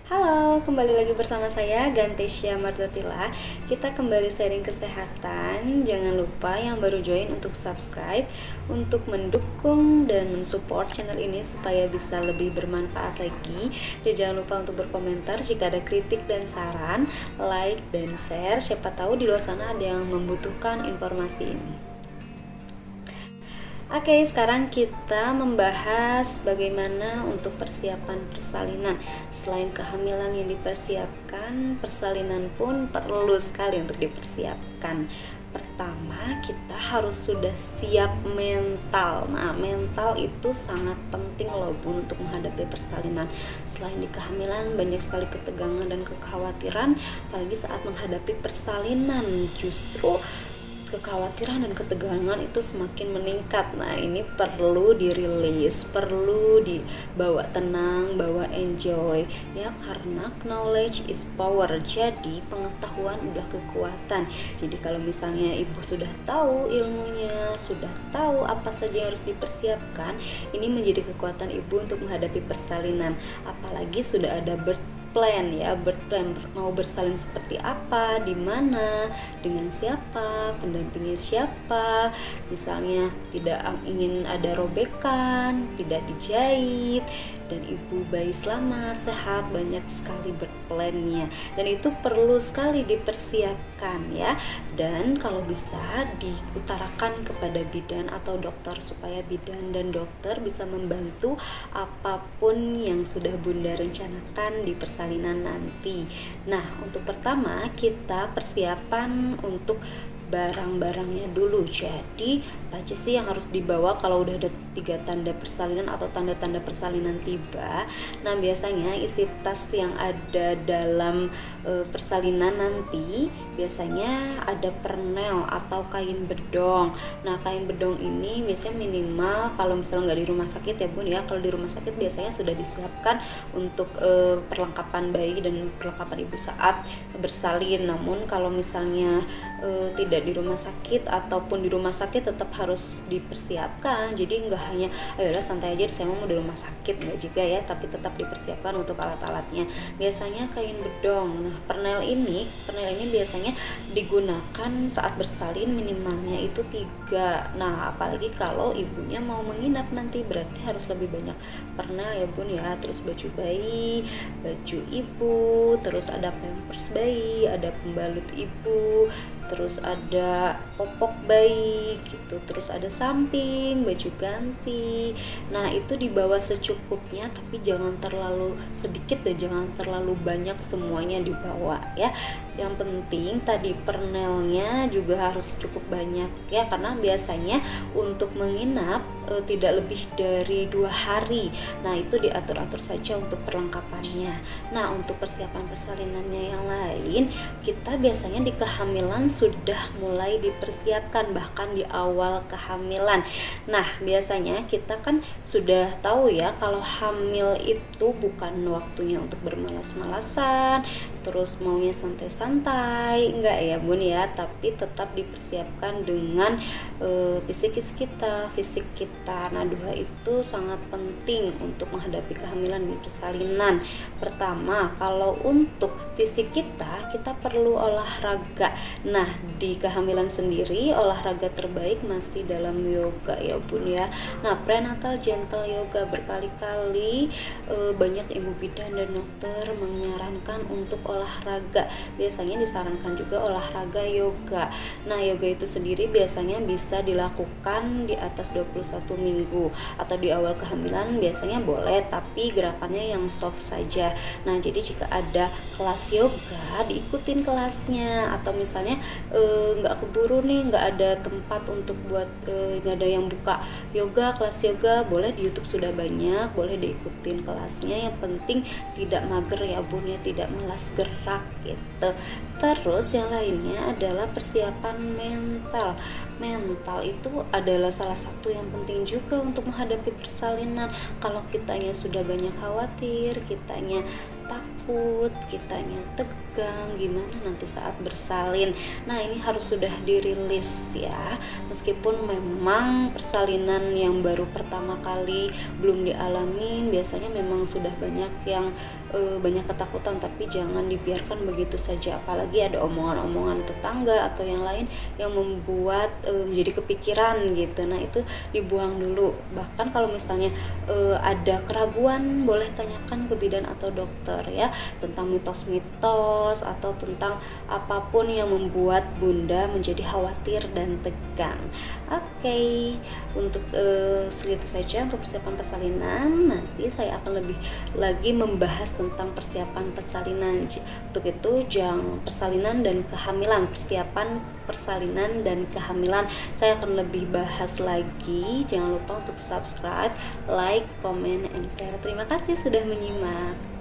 Halo, kembali lagi bersama saya Gantesya Marzatila. Kita kembali sharing kesehatan. Jangan lupa yang baru join untuk subscribe, untuk mendukung dan mensupport channel ini supaya bisa lebih bermanfaat lagi. Dan jangan lupa untuk berkomentar jika ada kritik dan saran, like dan share. Siapa tahu di luar sana ada yang membutuhkan informasi ini. Oke, sekarang kita membahas bagaimana untuk persiapan persalinan. Selain kehamilan yang dipersiapkan, persalinan pun perlu sekali untuk dipersiapkan. Pertama, kita harus sudah siap mental. Nah, mental itu sangat penting loh Bun untuk menghadapi persalinan. Selain di kehamilan, banyak sekali ketegangan dan kekhawatiran, apalagi saat menghadapi persalinan. Justru kekhawatiran dan ketegangan itu semakin meningkat. Nah, ini perlu dirilis, perlu dibawa tenang, bawa enjoy ya, karena knowledge is power. Jadi pengetahuan adalah kekuatan. Jadi kalau misalnya ibu sudah tahu ilmunya, sudah tahu apa saja yang harus dipersiapkan, ini menjadi kekuatan ibu untuk menghadapi persalinan. Apalagi sudah ada plan ya, birth plan, mau bersalin seperti apa, di mana, dengan siapa, pendampingnya siapa. Misalnya tidak ingin ada robekan, tidak dijahit, dan ibu bayi selamat, sehat, banyak sekali birth plan-nya. Dan itu perlu sekali dipersiapkan ya. Dan kalau bisa diutarakan kepada bidan atau dokter supaya bidan dan dokter bisa membantu apapun yang sudah Bunda rencanakan di persalinan nanti. Nah, untuk pertama kita persiapan untuk barang-barangnya dulu. Jadi apa aja sih yang harus dibawa kalau udah ada 3 tanda persalinan atau tanda-tanda persalinan tiba. Nah, biasanya isi tas yang ada dalam persalinan nanti biasanya ada pernel atau kain bedong. Nah, kain bedong ini biasanya minimal, kalau misalnya nggak di rumah sakit ya Bun ya, kalau di rumah sakit biasanya sudah disiapkan untuk perlengkapan bayi dan perlengkapan ibu saat bersalin. Namun kalau misalnya tidak di rumah sakit ataupun di rumah sakit tetap harus dipersiapkan. Jadi nggak hanya ayolah santai aja saya mau di rumah sakit, nggak juga ya, tapi tetap dipersiapkan untuk alat-alatnya. Biasanya kain bedong. Nah, pernel ini biasanya digunakan saat bersalin minimalnya itu 3. Nah, apalagi kalau ibunya mau menginap nanti berarti harus lebih banyak pernel ya Bun ya. Terus baju bayi, baju ibu, terus ada pampers bayi, ada pembalut ibu, terus ada popok bayi gitu, terus ada samping, baju ganti. Nah, itu dibawa secukupnya, tapi jangan terlalu sedikit dan jangan terlalu banyak semuanya dibawa ya. Yang penting tadi pernelnya juga harus cukup banyak ya, karena biasanya untuk menginap tidak lebih dari 2 hari. Nah, itu diatur-atur saja untuk perlengkapannya. Nah, untuk persiapan persalinannya yang lain, kita biasanya di kehamilan sudah mulai dipersiapkan bahkan di awal kehamilan. Nah, biasanya kita kan sudah tahu ya kalau hamil itu bukan waktunya untuk bermalas-malasan, terus maunya santai-santai, enggak ya Bun ya, tapi tetap dipersiapkan dengan fisik kita. Nah, 2 itu sangat penting untuk menghadapi kehamilan di persalinan. Pertama, kalau untuk fisik kita perlu olahraga. Nah, di kehamilan sendiri olahraga terbaik masih dalam yoga ya Bun ya. Nah, prenatal gentle yoga berkali-kali banyak ibu bidan dan dokter menyarankan untuk olahraga. Biasanya disarankan juga olahraga yoga. Nah, yoga itu sendiri biasanya bisa dilakukan di atas 21 minggu atau di awal kehamilan biasanya boleh, tapi gerakannya yang soft saja. Nah, jadi jika ada kelas yoga diikutin kelasnya, atau misalnya nggak keburu nih, nggak ada tempat untuk buat nggak ada yang buka yoga, kelas yoga, boleh di YouTube sudah banyak, boleh diikutin kelasnya. Yang penting tidak mager ya Bun ya, tidak malas gerak gitu. Terus yang lainnya adalah persiapan mental. Mental itu adalah salah satu yang penting juga untuk menghadapi persalinan. Kalau kitanya sudah banyak khawatir, kitanya takut, kitanya tegang, gimana nanti saat bersalin. Nah, ini harus sudah dirilis ya. Meskipun memang persalinan yang baru pertama kali belum dialamin, biasanya memang sudah banyak yang banyak ketakutan, tapi jangan dibiarkan begitu saja. Apalagi ada omongan-omongan tetangga atau yang lain yang membuat menjadi kepikiran gitu. Nah, itu dibuang dulu. Bahkan kalau misalnya ada keraguan, boleh tanyakan ke bidan atau dokter ya, tentang mitos-mitos atau tentang apapun yang membuat Bunda menjadi khawatir dan tegang. Oke, untuk segitu saja untuk persiapan persalinan. Nanti saya akan lebih lagi membahas tentang persiapan persalinan. Untuk itu persalinan dan kehamilan, persiapan persalinan dan kehamilan saya akan lebih bahas lagi. Jangan lupa untuk subscribe, like, comment, and share. Terima kasih sudah menyimak.